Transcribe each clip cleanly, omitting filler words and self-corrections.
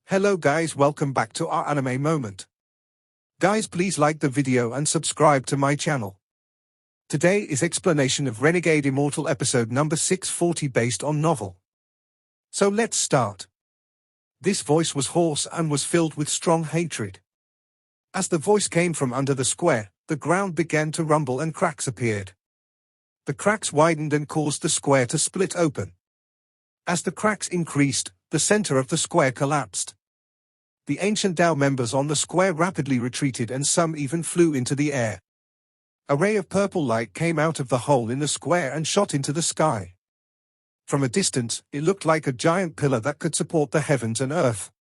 Hello guys, welcome back to our anime moment. Guys, please like the video and subscribe to my channel. Today is explanation of Renegade Immortal episode number 640 based on novel. So let's start. This voice was hoarse and was filled with strong hatred. As the voice came from under the square, the ground began to rumble and cracks appeared. The cracks widened and caused the square to split open. As the cracks increased, the center of the square collapsed. The ancient Tao members on the square rapidly retreated and some even flew into the air. A ray of purple light came out of the hole in the square and shot into the sky. From a distance, it looked like a giant pillar that could support the heavens and earth.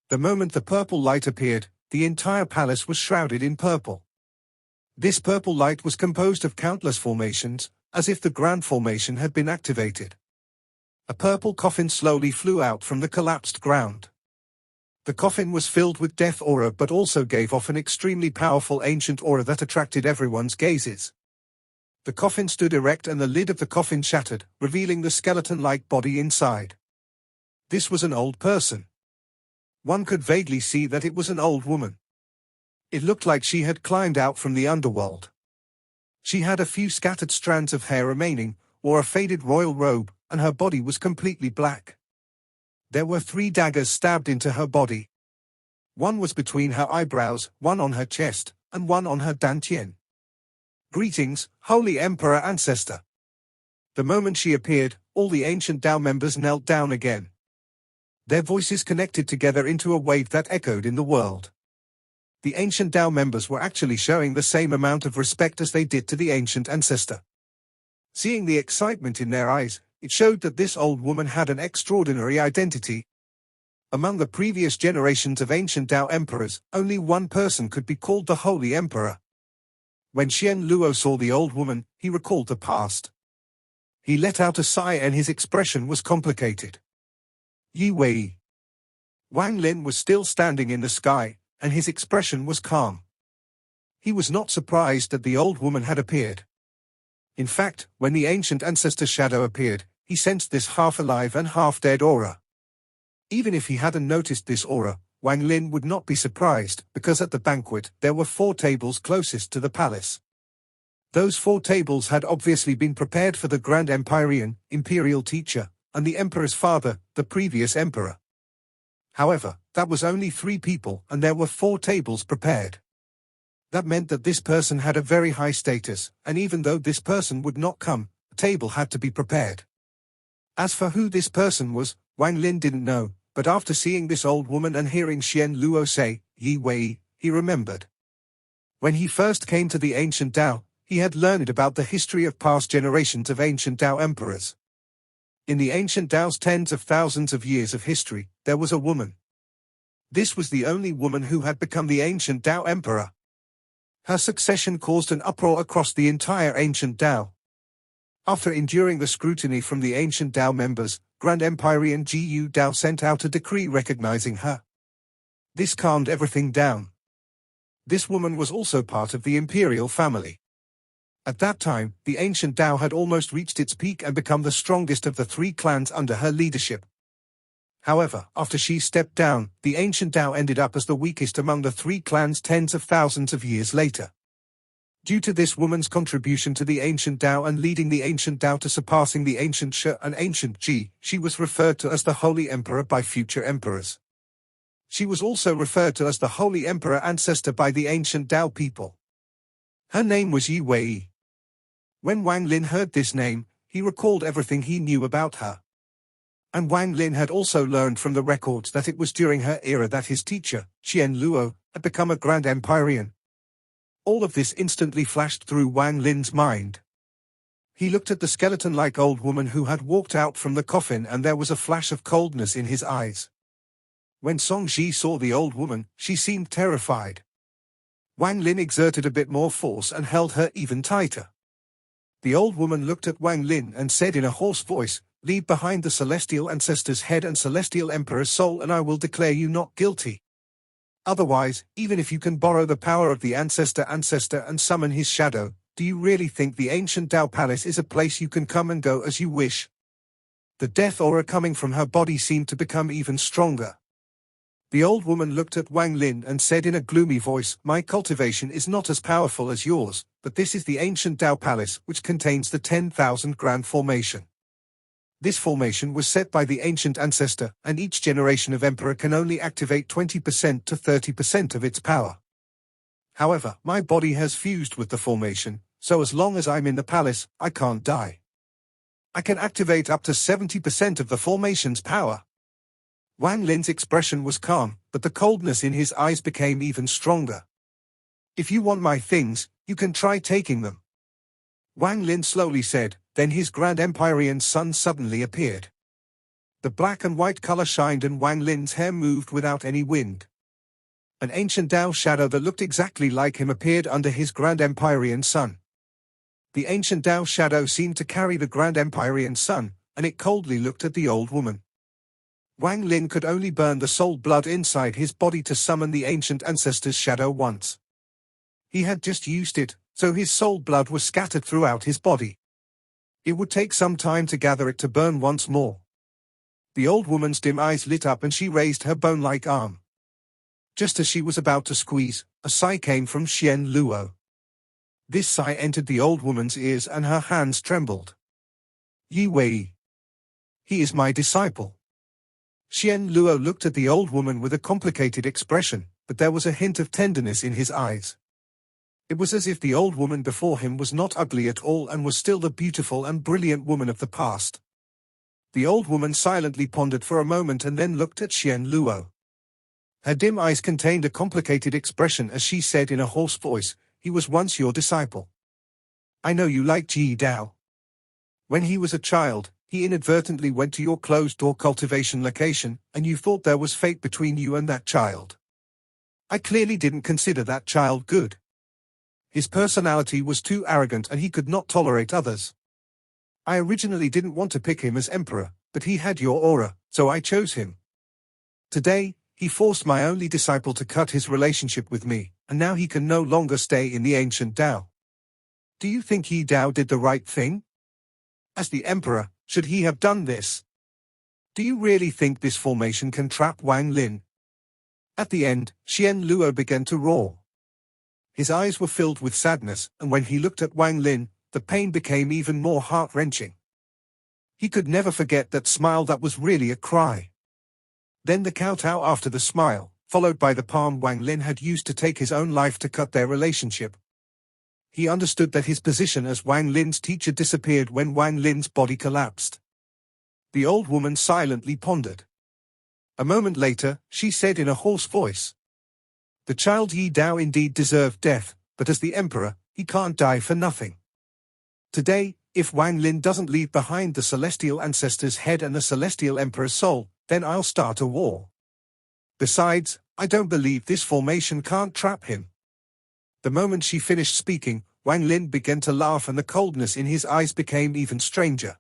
The moment the purple light appeared, the entire palace was shrouded in purple. This purple light was composed of countless formations, as if the grand formation had been activated. A purple coffin slowly flew out from the collapsed ground. The coffin was filled with death aura but also gave off an extremely powerful ancient aura that attracted everyone's gazes. The coffin stood erect and the lid of the coffin shattered, revealing the skeleton-like body inside. This was an old person. One could vaguely see that it was an old woman. It looked like she had climbed out from the underworld. She had a few scattered strands of hair remaining, wore a faded royal robe, and her body was completely black. There were 3 daggers stabbed into her body. One was between her eyebrows, one on her chest, and one on her dantian. Greetings, Holy Emperor Ancestor. The moment she appeared, all the ancient Tao members knelt down again. Their voices connected together into a wave that echoed in the world. The ancient Tao members were actually showing the same amount of respect as they did to the ancient ancestor. Seeing the excitement in their eyes, it showed that this old woman had an extraordinary identity. Among the previous generations of ancient Tao emperors, only one person could be called the Holy Emperor. When Xian Luo saw the old woman, he recalled the past. He let out a sigh and his expression was complicated. Yi Wei. Wang Lin was still standing in the sky, and his expression was calm. He was not surprised that the old woman had appeared. In fact, when the ancient ancestor shadow appeared, he sensed this half-alive and half-dead aura. Even if he hadn't noticed this aura, Wang Lin would not be surprised, because at the banquet there were 4 tables closest to the palace. Those 4 tables had obviously been prepared for the Grand Empyrean, imperial teacher, and the emperor's father, the previous emperor. However, that was only 3 people and there were 4 tables prepared. That meant that this person had a very high status, and even though this person would not come, a table had to be prepared. As for who this person was, Wang Lin didn't know, but after seeing this old woman and hearing Xian Luo say, Yi Wei, he remembered. When he first came to the ancient Tao, he had learned about the history of past generations of ancient Tao emperors. In the ancient Tao's tens of thousands of years of history, there was a woman. This was the only woman who had become the ancient Tao emperor. Her succession caused an uproar across the entire ancient Tao. After enduring the scrutiny from the ancient Tao members, Grand Empyrean Gu Dao sent out a decree recognizing her. This calmed everything down. This woman was also part of the imperial family. At that time, the ancient Tao had almost reached its peak and become the strongest of the 3 clans under her leadership. However, after she stepped down, the ancient Tao ended up as the weakest among the 3 clans tens of thousands of years later. Due to this woman's contribution to the ancient Tao and leading the ancient Tao to surpassing the ancient Shi and ancient Ji, she was referred to as the Holy Emperor by future emperors. She was also referred to as the Holy Emperor Ancestor by the ancient Tao people. Her name was Yi Wei. When Wang Lin heard this name, he recalled everything he knew about her. And Wang Lin had also learned from the records that it was during her era that his teacher, Xian Luo, had become a Grand Empyrean. All of this instantly flashed through Wang Lin's mind. He looked at the skeleton-like old woman who had walked out from the coffin and there was a flash of coldness in his eyes. When Song Ji saw the old woman, she seemed terrified. Wang Lin exerted a bit more force and held her even tighter. The old woman looked at Wang Lin and said in a hoarse voice, "Leave behind the celestial ancestor's head and celestial emperor's soul and I will declare you not guilty. Otherwise, even if you can borrow the power of the ancestor and summon his shadow, do you really think the ancient Tao Palace is a place you can come and go as you wish?" The death aura coming from her body seemed to become even stronger. The old woman looked at Wang Lin and said in a gloomy voice, "My cultivation is not as powerful as yours, but this is the ancient Tao Palace which contains the 10,000 grand formation. This formation was set by the ancient ancestor, and each generation of emperor can only activate 20% to 30% of its power. However, my body has fused with the formation, so as long as I'm in the palace, I can't die. I can activate up to 70% of the formation's power." Wang Lin's expression was calm, but the coldness in his eyes became even stronger. "If you want my things, you can try taking them," Wang Lin slowly said. Then his Grand Empyrean sun suddenly appeared. The black and white color shined and Wang Lin's hair moved without any wind. An ancient Tao shadow that looked exactly like him appeared under his Grand Empyrean sun. The ancient Tao shadow seemed to carry the Grand Empyrean sun, and it coldly looked at the old woman. Wang Lin could only burn the soul blood inside his body to summon the ancient ancestor's shadow once. He had just used it, so his soul blood was scattered throughout his body. It would take some time to gather it to burn once more. The old woman's dim eyes lit up and she raised her bone-like arm. Just as she was about to squeeze, a sigh came from Xian Luo. This sigh entered the old woman's ears and her hands trembled. "Yi Wei. He is my disciple." Xian Luo looked at the old woman with a complicated expression, but there was a hint of tenderness in his eyes. It was as if the old woman before him was not ugly at all and was still the beautiful and brilliant woman of the past. The old woman silently pondered for a moment and then looked at Xian Luo. Her dim eyes contained a complicated expression as she said in a hoarse voice, "He was once your disciple. I know you like Ji Dao. When he was a child, he inadvertently went to your closed-door cultivation location, and you thought there was fate between you and that child. I clearly didn't consider that child good. His personality was too arrogant and he could not tolerate others. I originally didn't want to pick him as emperor, but he had your aura, so I chose him. Today, he forced my only disciple to cut his relationship with me, and now he can no longer stay in the ancient Tao. Do you think Yi Dao did the right thing? As the emperor, should he have done this? Do you really think this formation can trap Wang Lin?" At the end, Xian Luo began to roar. His eyes were filled with sadness, and when he looked at Wang Lin, the pain became even more heart-wrenching. He could never forget that smile that was really a cry. Then the kowtow after the smile, followed by the palm Wang Lin had used to take his own life to cut their relationship. He understood that his position as Wang Lin's teacher disappeared when Wang Lin's body collapsed. The old woman silently pondered. A moment later, she said in a hoarse voice, "The child Yi Dao indeed deserved death, but as the emperor, he can't die for nothing. Today, if Wang Lin doesn't leave behind the celestial ancestor's head and the celestial emperor's soul, then I'll start a war. Besides, I don't believe this formation can't trap him." The moment she finished speaking, Wang Lin began to laugh and the coldness in his eyes became even stranger.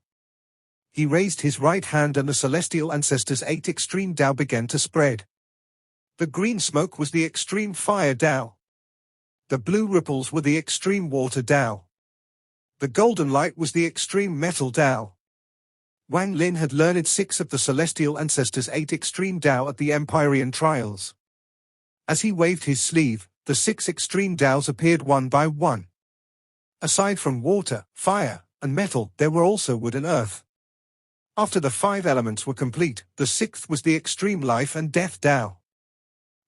He raised his right hand and the celestial ancestor's 8 extreme Tao began to spread. The green smoke was the extreme fire Tao. The blue ripples were the extreme water Tao. The golden light was the extreme metal Tao. Wang Lin had learned 6 of the celestial ancestor's 8 extreme Tao at the Empyrean trials. As he waved his sleeve, the 6 extreme Taos appeared one by one. Aside from water, fire, and metal, there were also wood and earth. After the 5 elements were complete, the 6th was the extreme life and death Tao.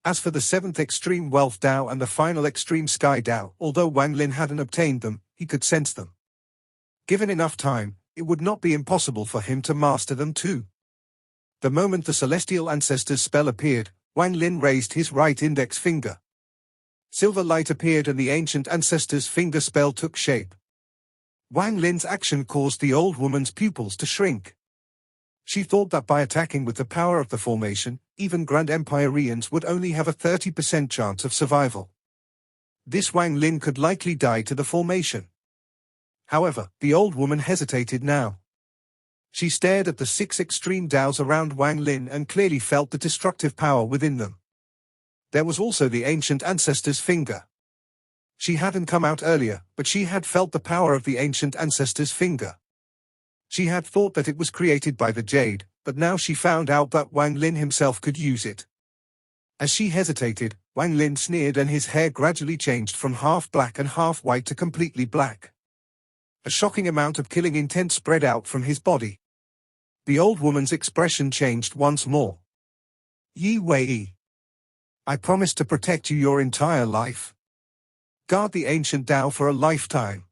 As for the 7th extreme wealth Tao and the final extreme sky Tao, although Wang Lin hadn't obtained them, he could sense them. Given enough time, it would not be impossible for him to master them too. The moment the celestial ancestor's spell appeared, Wang Lin raised his right index finger. Silver light appeared and the ancient ancestor's finger spell took shape. Wang Lin's action caused the old woman's pupils to shrink. She thought that by attacking with the power of the formation, even Grand Empyreans would only have a 30% chance of survival. This Wang Lin could likely die to the formation. However, the old woman hesitated now. She stared at the 6 extreme Taos around Wang Lin and clearly felt the destructive power within them. There was also the ancient ancestor's finger. She hadn't come out earlier, but she had felt the power of the ancient ancestor's finger. She had thought that it was created by the jade, but now she found out that Wang Lin himself could use it. As she hesitated, Wang Lin sneered and his hair gradually changed from half black and half white to completely black. A shocking amount of killing intent spread out from his body. The old woman's expression changed once more. Yi Wei, I promise to protect you your entire life. Guard the ancient Tao for a lifetime.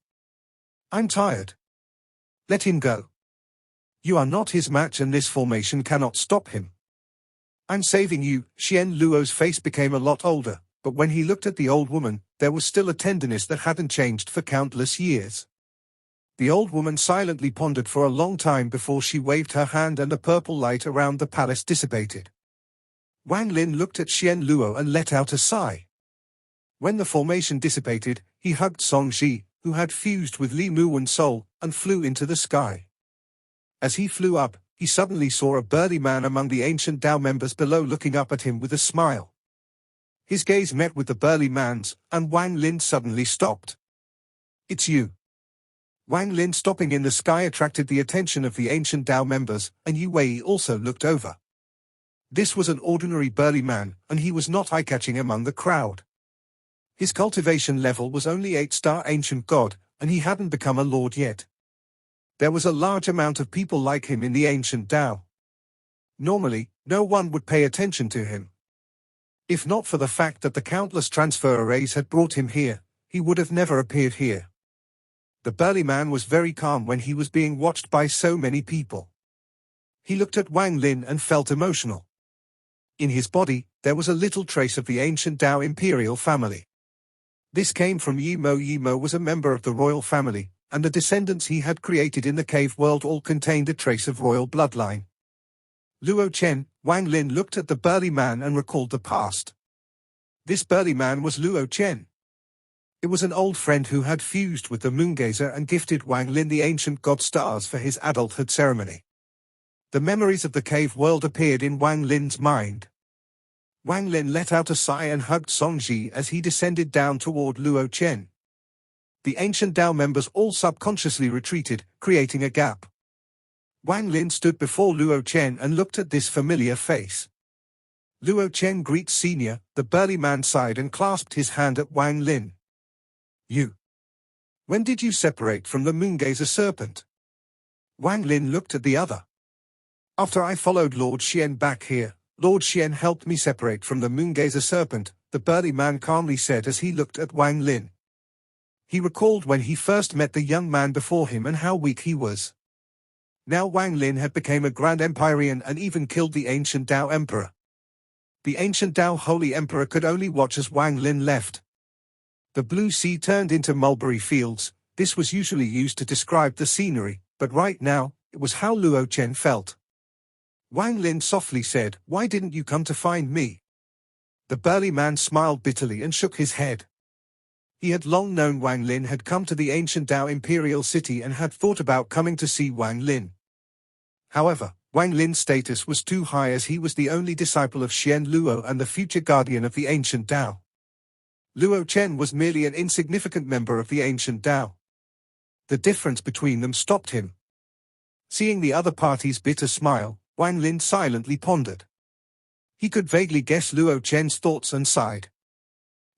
I'm tired. Let him go. You are not his match and this formation cannot stop him. I'm saving you. Xian Luo's face became a lot older, but when he looked at the old woman, there was still a tenderness that hadn't changed for countless years. The old woman silently pondered for a long time before she waved her hand and the purple light around the palace dissipated. Wang Lin looked at Xian Luo and let out a sigh. When the formation dissipated, he hugged Song Ji, who had fused with Li Muwen's soul, and flew into the sky. As he flew up, he suddenly saw a burly man among the ancient Tao members below looking up at him with a smile. His gaze met with the burly man's, and Wang Lin suddenly stopped. It's you. Wang Lin stopping in the sky attracted the attention of the ancient Tao members, and Yi Wei also looked over. This was an ordinary burly man, and he was not eye-catching among the crowd. His cultivation level was only 8-star ancient god, and he hadn't become a lord yet. There was a large amount of people like him in the ancient Tao. Normally, no one would pay attention to him. If not for the fact that the countless transfer arrays had brought him here, he would have never appeared here. The burly man was very calm when he was being watched by so many people. He looked at Wang Lin and felt emotional. In his body, there was a little trace of the ancient Tao imperial family. This came from Yi Mo. Yi Mo was a member of the royal family, and the descendants he had created in the cave world all contained a trace of royal bloodline. Luo Chen, Wang Lin looked at the burly man and recalled the past. This burly man was Luo Chen. It was an old friend who had fused with the Moongazer and gifted Wang Lin the ancient god stars for his adulthood ceremony. The memories of the cave world appeared in Wang Lin's mind. Wang Lin let out a sigh and hugged Song Ji as he descended down toward Luo Chen. The ancient Tao members all subconsciously retreated, creating a gap. Wang Lin stood before Luo Chen and looked at this familiar face. Luo Chen greeted Senior, the burly man sighed and clasped his hand at Wang Lin. You. When did you separate from the Moongazer serpent? Wang Lin looked at the other. After I followed Lord Xian back here, Lord Xian helped me separate from the Moongazer serpent, the burly man calmly said as he looked at Wang Lin. He recalled when he first met the young man before him and how weak he was. Now Wang Lin had become a Grand Empyrean and even killed the ancient Tao Emperor. The ancient Tao Holy Emperor could only watch as Wang Lin left. The blue sea turned into mulberry fields. This was usually used to describe the scenery, but right now, it was how Luo Chen felt. Wang Lin softly said, "Why didn't you come to find me?" The burly man smiled bitterly and shook his head. He had long known Wang Lin had come to the ancient Tao Imperial City and had thought about coming to see Wang Lin. However, Wang Lin's status was too high as he was the only disciple of Xian Luo and the future guardian of the ancient Tao. Luo Chen was merely an insignificant member of the ancient Tao. The difference between them stopped him. Seeing the other party's bitter smile, Wang Lin silently pondered. He could vaguely guess Luo Chen's thoughts and sighed.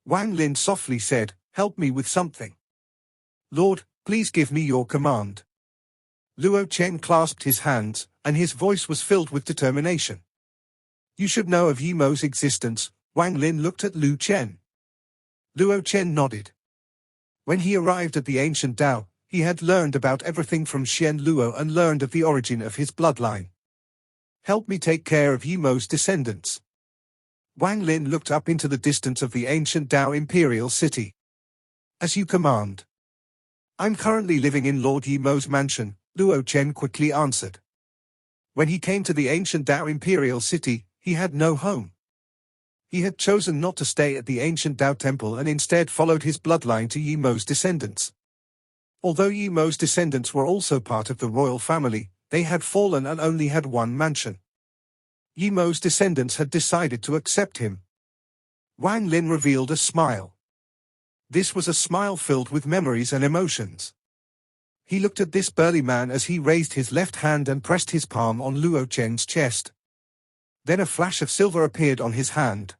Wang Lin softly said, "Help me with something. Lord, please give me your command." Luo Chen clasped his hands, and his voice was filled with determination. "You should know of Yi Mo's existence." Wang Lin looked at Luo Chen. Luo Chen nodded. When he arrived at the ancient Tao, he had learned about everything from Xian Luo and learned of the origin of his bloodline. "Help me take care of Yi Mo's descendants." Wang Lin looked up into the distance of the ancient Tao Imperial City. "As you command." "I'm currently living in Lord Yi Mo's mansion," Luo Chen quickly answered. When he came to the ancient Tao Imperial City, he had no home. He had chosen not to stay at the ancient Tao Temple and instead followed his bloodline to Yi Mo's descendants. Although Yi Mo's descendants were also part of the royal family, they had fallen and only had one mansion. Yi Mo's descendants had decided to accept him. Wang Lin revealed a smile. This was a smile filled with memories and emotions. He looked at this burly man as he raised his left hand and pressed his palm on Luo Chen's chest. Then a flash of silver appeared on his hand.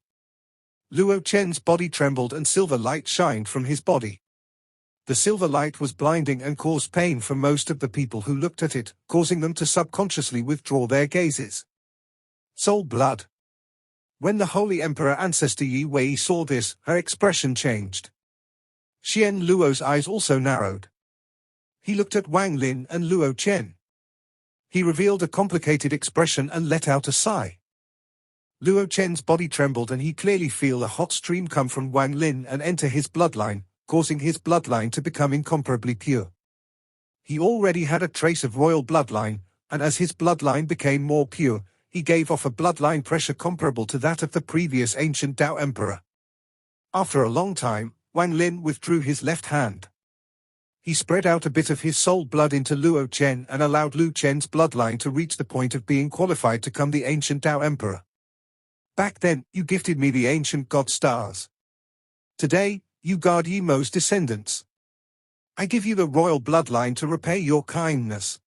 Luo Chen's body trembled and silver light shined from his body. The silver light was blinding and caused pain for most of the people who looked at it, causing them to subconsciously withdraw their gazes. Soul blood. When the Holy Emperor Ancestor Yi Wei saw this, her expression changed. Xian Luo's eyes also narrowed. He looked at Wang Lin and Luo Chen. He revealed a complicated expression and let out a sigh. Luo Chen's body trembled and he clearly felt a hot stream come from Wang Lin and enter his bloodline, causing his bloodline to become incomparably pure. He already had a trace of royal bloodline, and as his bloodline became more pure, he gave off a bloodline pressure comparable to that of the previous ancient Dao Emperor. After a long time, Wang Lin withdrew his left hand. He spread out a bit of his soul blood into Luo Chen and allowed Luo Chen's bloodline to reach the point of being qualified to become the ancient Dao Emperor. Back then, you gifted me the ancient god stars. Today, you guard Yi Mo's descendants. I give you the royal bloodline to repay your kindness.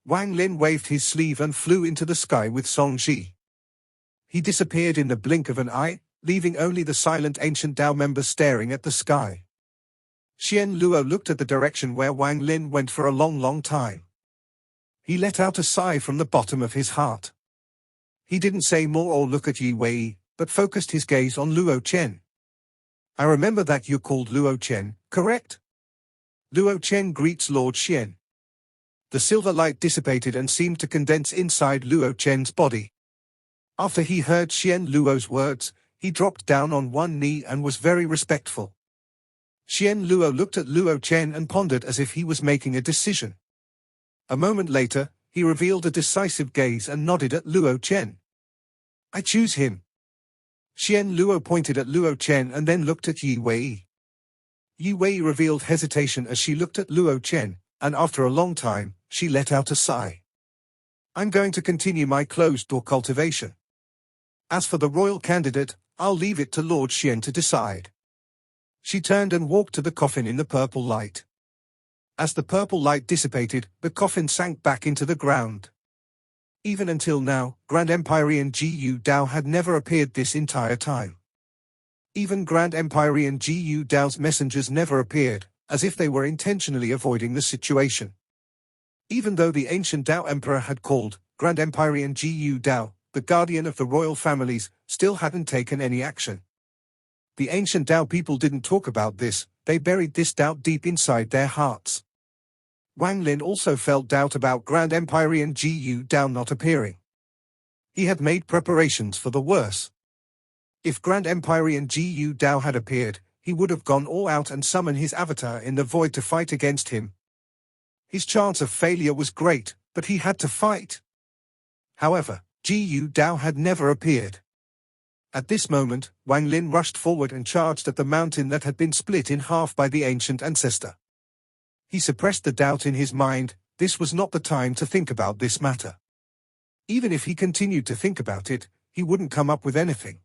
Wang Lin waved his sleeve and flew into the sky with Song Ji. He disappeared in the blink of an eye, leaving only the silent ancient Dao members staring at the sky. Xian Luo looked at the direction where Wang Lin went for a long time. He let out a sigh from the bottom of his heart. He didn't say more or look at Yi Wei, but focused his gaze on Luo Chen. I remember that you're called Luo Chen, correct? Luo Chen greets Lord Xian. The silver light dissipated and seemed to condense inside Luo Chen's body. After he heard Xian Luo's words, he dropped down on one knee and was very respectful. Xian Luo looked at Luo Chen and pondered as if he was making a decision. A moment later, he revealed a decisive gaze and nodded at Luo Chen. I choose him. Xian Luo pointed at Luo Chen and then looked at Yi Wei. Yi Wei revealed hesitation as she looked at Luo Chen, and after a long time, she let out a sigh. I'm going to continue my closed-door cultivation. As for the royal candidate, I'll leave it to Lord Xian to decide. She turned and walked to the coffin in the purple light. As the purple light dissipated, the coffin sank back into the ground. Even until now, Grand Empyrean Gu Dao had never appeared this entire time. Even Grand Empyrean Gu Dao's messengers never appeared, as if they were intentionally avoiding the situation. Even though the ancient Dao Emperor had called Grand Empyrean Gu Dao, the guardian of the royal families, still hadn't taken any action. The ancient Dao people didn't talk about this, they buried this doubt deep inside their hearts. Wang Lin also felt doubt about Grand Empyrean Gu Dao not appearing. He had made preparations for the worse. If Grand Empyrean Gu Dao had appeared, he would have gone all out and summoned his avatar in the void to fight against him. His chance of failure was great, but he had to fight. However, Gu Dao had never appeared. At this moment, Wang Lin rushed forward and charged at the mountain that had been split in half by the ancient ancestor. He suppressed the doubt in his mind. This was not the time to think about this matter. Even if he continued to think about it, he wouldn't come up with anything.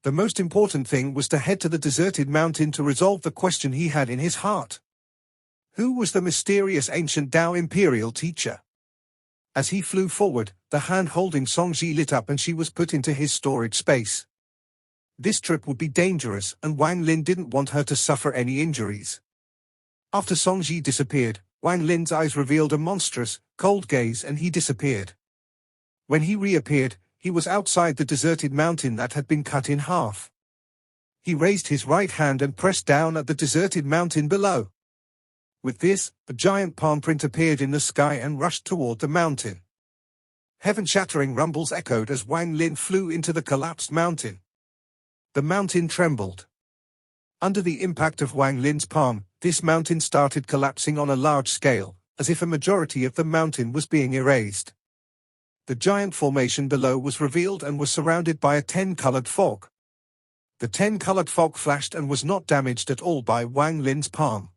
The most important thing was to head to the deserted mountain to resolve the question he had in his heart. Who was the mysterious ancient Dao imperial teacher? As he flew forward, the hand holding Songji lit up and she was put into his storage space. This trip would be dangerous and Wang Lin didn't want her to suffer any injuries. After Songji disappeared, Wang Lin's eyes revealed a monstrous, cold gaze and he disappeared. When he reappeared, he was outside the deserted mountain that had been cut in half. He raised his right hand and pressed down at the deserted mountain below. With this, a giant palm print appeared in the sky and rushed toward the mountain. Heaven-shattering rumbles echoed as Wang Lin flew into the collapsed mountain. The mountain trembled. Under the impact of Wang Lin's palm, this mountain started collapsing on a large scale, as if a majority of the mountain was being erased. The giant formation below was revealed and was surrounded by a 10-colored fog. The 10-colored fog flashed and was not damaged at all by Wang Lin's palm.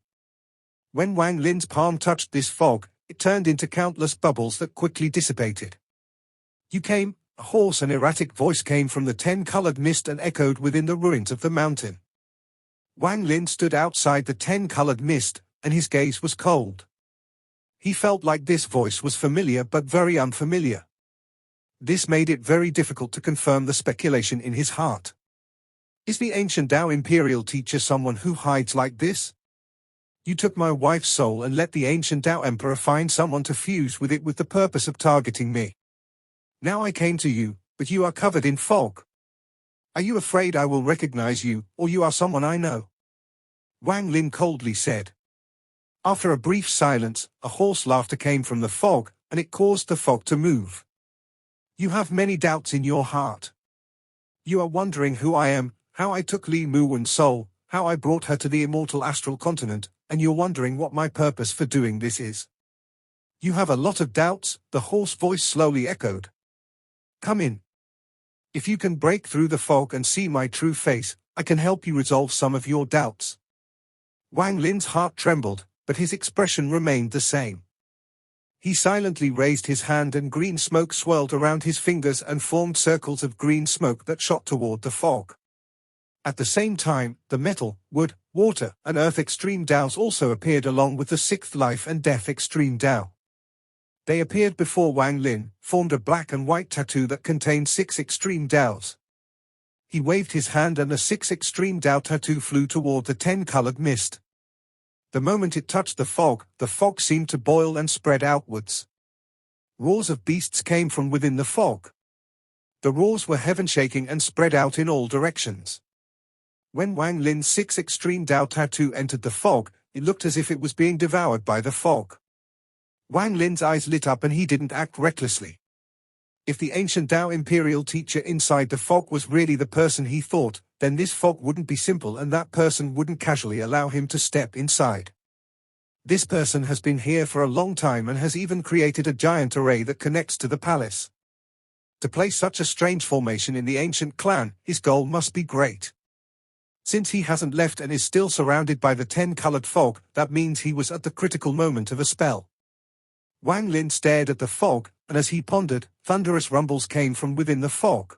When Wang Lin's palm touched this fog, it turned into countless bubbles that quickly dissipated. You came, a hoarse and erratic voice came from the 10-colored mist and echoed within the ruins of the mountain. Wang Lin stood outside the 10-colored mist, and his gaze was cold. He felt like this voice was familiar but very unfamiliar. This made it very difficult to confirm the speculation in his heart. Is the ancient Tao Imperial teacher someone who hides like this? You took my wife's soul and let the ancient Tao Emperor find someone to fuse with it with the purpose of targeting me. Now I came to you, but you are covered in fog. Are you afraid I will recognize you, or you are someone I know? Wang Lin coldly said. After a brief silence, a hoarse laughter came from the fog, and it caused the fog to move. You have many doubts in your heart. You are wondering who I am, how I took Li Muwen's soul, how I brought her to the immortal astral continent, and you're wondering what my purpose for doing this is. You have a lot of doubts, the hoarse voice slowly echoed. Come in. If you can break through the fog and see my true face, I can help you resolve some of your doubts. Wang Lin's heart trembled, but his expression remained the same. He silently raised his hand and green smoke swirled around his fingers and formed circles of green smoke that shot toward the fog. At the same time, the metal, wood, water, and earth extreme Daos also appeared along with the sixth life and death extreme Dao. They appeared before Wang Lin, formed a black and white tattoo that contained 6 extreme Daos. He waved his hand and the 6 extreme Dao tattoo flew toward the 10-colored mist. The moment it touched the fog seemed to boil and spread outwards. Roars of beasts came from within the fog. The roars were heaven-shaking and spread out in all directions. When Wang Lin's 6 extreme Dao tattoo entered the fog, it looked as if it was being devoured by the fog. Wang Lin's eyes lit up and he didn't act recklessly. If the ancient Dao Imperial teacher inside the fog was really the person he thought, then this fog wouldn't be simple and that person wouldn't casually allow him to step inside. This person has been here for a long time and has even created a giant array that connects to the palace. To place such a strange formation in the ancient clan, his goal must be great. Since he hasn't left and is still surrounded by the 10-colored fog, that means he was at the critical moment of a spell. Wang Lin stared at the fog, and as he pondered, thunderous rumbles came from within the fog.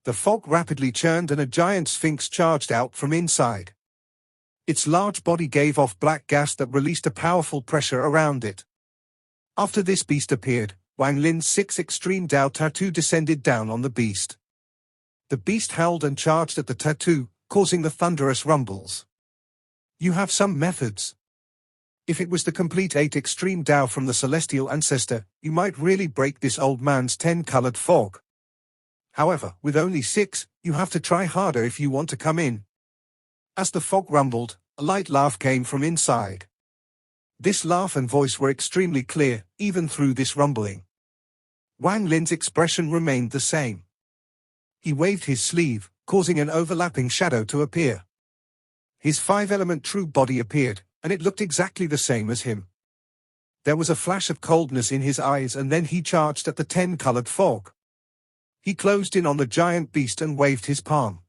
The fog rapidly churned and a giant sphinx charged out from inside. Its large body gave off black gas that released a powerful pressure around it. After this beast appeared, Wang Lin's 6 extreme Dao tattoo descended down on the beast. The beast howled and charged at the tattoo, causing the thunderous rumbles. You have some methods. If it was the complete 8 extreme Dao from the celestial ancestor, you might really break this old man's 10-colored fog. However, with only 6, you have to try harder if you want to come in. As the fog rumbled, a light laugh came from inside. This laugh and voice were extremely clear, even through this rumbling. Wang Lin's expression remained the same. He waved his sleeve, causing an overlapping shadow to appear. His 5-element true body appeared, and it looked exactly the same as him. There was a flash of coldness in his eyes and then he charged at the 10-colored fog. He closed in on the giant beast and waved his palm.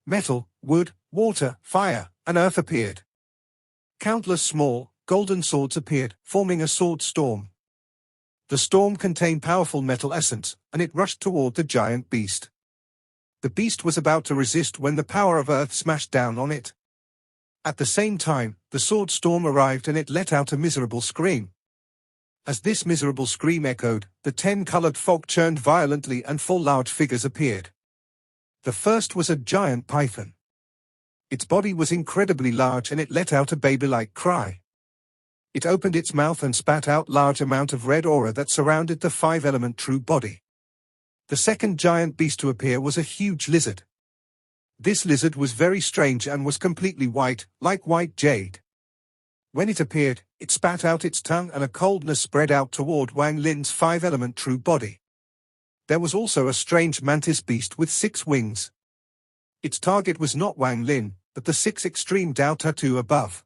Metal, wood, water, fire, and earth appeared. Countless small, golden swords appeared, forming a sword storm. The storm contained powerful metal essence, and it rushed toward the giant beast. The beast was about to resist when the power of earth smashed down on it. At the same time, the sword storm arrived and it let out a miserable scream. As this miserable scream echoed, the 10-colored fog churned violently and 4 large figures appeared. The first was a giant python. Its body was incredibly large and it let out a baby-like cry. It opened its mouth and spat out large amount of red aura that surrounded the 5-element true body. The second giant beast to appear was a huge lizard. This lizard was very strange and was completely white, like white jade. When it appeared, it spat out its tongue and a coldness spread out toward Wang Lin's 5-element true body. There was also a strange mantis beast with 6 wings. Its target was not Wang Lin, but the 6 extreme Dao tattoo above.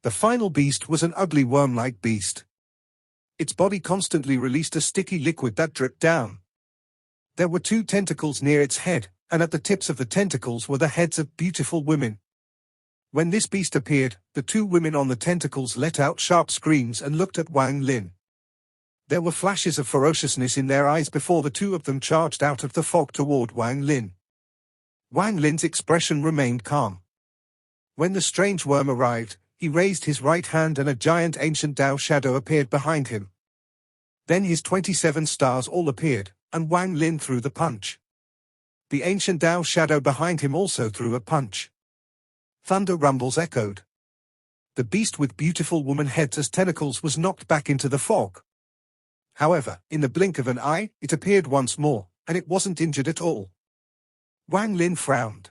The final beast was an ugly worm-like beast. Its body constantly released a sticky liquid that dripped down. There were 2 tentacles near its head, and at the tips of the tentacles were the heads of beautiful women. When this beast appeared, the 2 women on the tentacles let out sharp screams and looked at Wang Lin. There were flashes of ferociousness in their eyes before the 2 of them charged out of the fog toward Wang Lin. Wang Lin's expression remained calm. When the strange worm arrived, he raised his right hand and a giant ancient Dao shadow appeared behind him. Then his 27 stars all appeared, and Wang Lin threw the punch. The ancient Dao shadow behind him also threw a punch. Thunder rumbles echoed. The beast with beautiful woman heads as tentacles was knocked back into the fog. However, in the blink of an eye, it appeared once more, and it wasn't injured at all. Wang Lin frowned.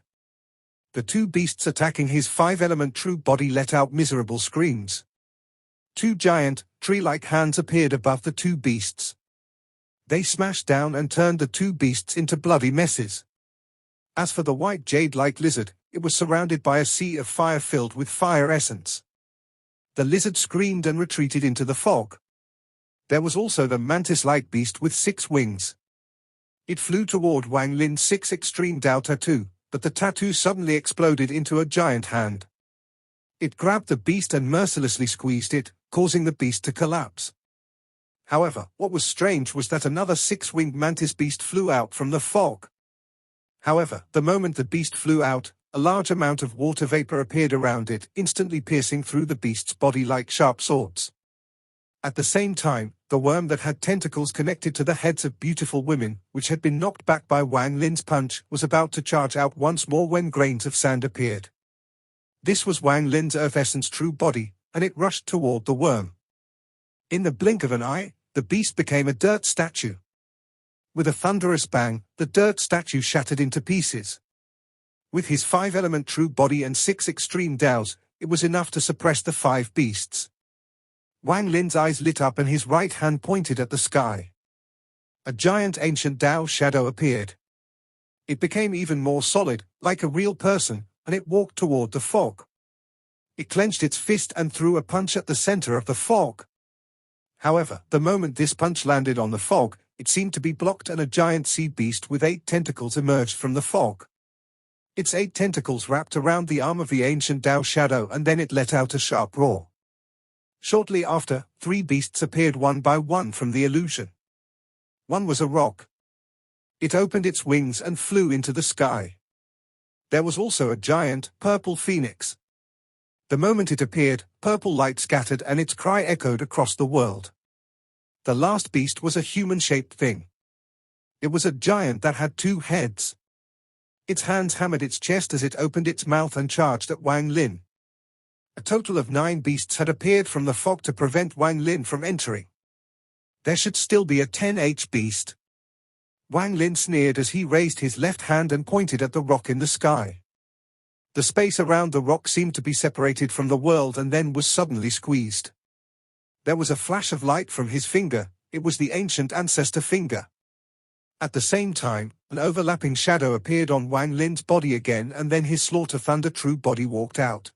The two beasts attacking his five-element true body let out miserable screams. Two giant, tree-like hands appeared above the two beasts. They smashed down and turned the two beasts into bloody messes. As for the white jade-like lizard, it was surrounded by a sea of fire filled with fire essence. The lizard screamed and retreated into the fog. There was also the mantis-like beast with 6 wings. It flew toward Wang Lin's 6 extreme Dao tattoo, but the tattoo suddenly exploded into a giant hand. It grabbed the beast and mercilessly squeezed it, causing the beast to collapse. However, what was strange was that another 6-winged mantis beast flew out from the fog. However, the moment the beast flew out, a large amount of water vapor appeared around it, instantly piercing through the beast's body like sharp swords. At the same time, the worm that had tentacles connected to the heads of beautiful women, which had been knocked back by Wang Lin's punch, was about to charge out once more when grains of sand appeared. This was Wang Lin's Earth Essence true body, and it rushed toward the worm. In the blink of an eye, the beast became a dirt statue. With a thunderous bang, the dirt statue shattered into pieces. With his 5-element true body and 6 extreme Daos, it was enough to suppress the 5 beasts. Wang Lin's eyes lit up and his right hand pointed at the sky. A giant ancient Dao shadow appeared. It became even more solid, like a real person, and it walked toward the fog. It clenched its fist and threw a punch at the center of the fog. However, the moment this punch landed on the fog, it seemed to be blocked and a giant sea beast with 8 tentacles emerged from the fog. Its 8 tentacles wrapped around the arm of the ancient Dao shadow and then it let out a sharp roar. Shortly after, 3 beasts appeared one by one from the illusion. One was a rock. It opened its wings and flew into the sky. There was also a giant, purple phoenix. The moment it appeared, purple light scattered and its cry echoed across the world. The last beast was a human-shaped thing. It was a giant that had 2 heads. Its hands hammered its chest as it opened its mouth and charged at Wang Lin. A total of 9 beasts had appeared from the fog to prevent Wang Lin from entering. There should still be a 10H beast. Wang Lin sneered as he raised his left hand and pointed at the rock in the sky. The space around the rock seemed to be separated from the world and then was suddenly squeezed. There was a flash of light from his finger. It was the ancient ancestor finger. At the same time, an overlapping shadow appeared on Wang Lin's body again and then his Slaughter Thunder true body walked out.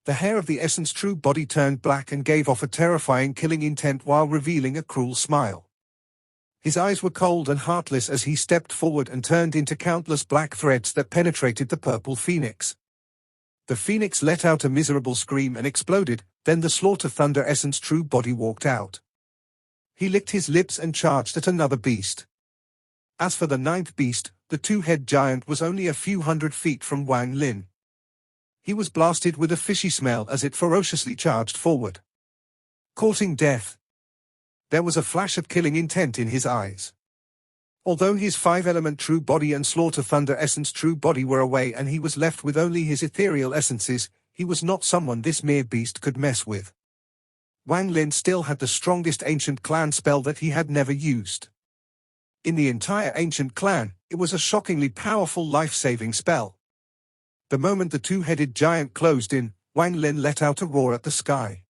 The hair of the Essence true body turned black and gave off a terrifying killing intent while revealing a cruel smile. His eyes were cold and heartless as he stepped forward and turned into countless black threads that penetrated the purple phoenix. The phoenix let out a miserable scream and exploded, then the Slaughter Thunder Essence true body walked out. He licked his lips and charged at another beast. As for the 9th beast, the 2-head giant was only a few hundred feet from Wang Lin. He was blasted with a fishy smell as it ferociously charged forward. Courting death. There was a flash of killing intent in his eyes. Although his 5-element true body and Slaughter Thunder Essence true body were away and he was left with only his ethereal essences, he was not someone this mere beast could mess with. Wang Lin still had the strongest ancient clan spell that he had never used. In the entire ancient clan, it was a shockingly powerful life-saving spell. The moment the 2-headed giant closed in, Wang Lin let out a roar at the sky.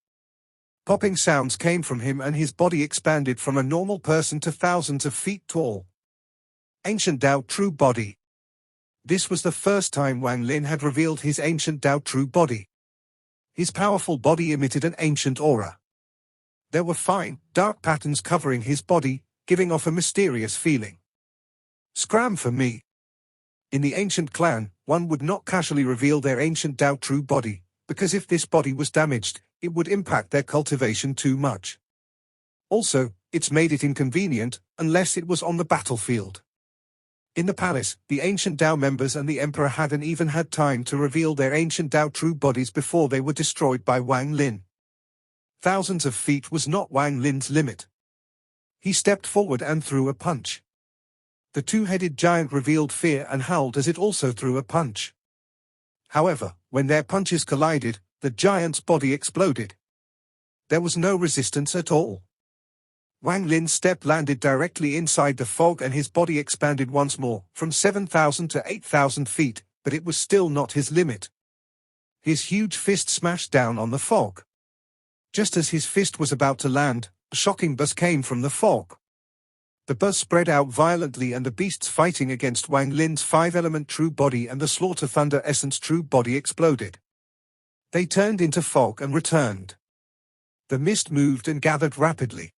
Popping sounds came from him and his body expanded from a normal person to thousands of feet tall. Ancient Dao True Body. This was the first time Wang Lin had revealed his Ancient Dao True Body. His powerful body emitted an ancient aura. There were fine, dark patterns covering his body, giving off a mysterious feeling. Scram for me. In the ancient clan, one would not casually reveal their ancient Dao true body, because if this body was damaged, it would impact their cultivation too much. Also, it's made it inconvenient, unless it was on the battlefield. In the palace, the ancient Dao members and the emperor hadn't even had time to reveal their ancient Dao true bodies before they were destroyed by Wang Lin. Thousands of feet was not Wang Lin's limit. He stepped forward and threw a punch. The two-headed giant revealed fear and howled as it also threw a punch. However, when their punches collided, the giant's body exploded. There was no resistance at all. Wang Lin's step landed directly inside the fog and his body expanded once more, from 7,000 to 8,000 feet, but it was still not his limit. His huge fist smashed down on the fog. Just as his fist was about to land, a shocking buzz came from the fog. The buzz spread out violently and the beasts fighting against Wang Lin's five-element true body and the Slaughter Thunder Essence true body exploded. They turned into fog and returned. The mist moved and gathered rapidly.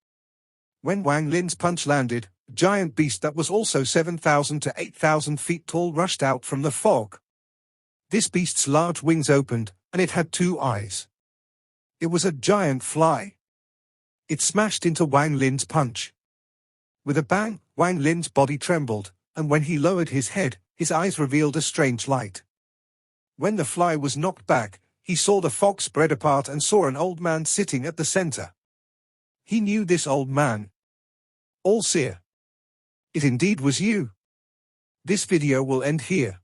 When Wang Lin's punch landed, a giant beast that was also 7,000 to 8,000 feet tall rushed out from the fog. This beast's large wings opened, and it had two eyes. It was a giant fly. It smashed into Wang Lin's punch. With a bang, Wang Lin's body trembled, and when he lowered his head, his eyes revealed a strange light. When the fly was knocked back, he saw the fog spread apart and saw an old man sitting at the center. He knew this old man. All-Seer. It indeed was you. This video will end here.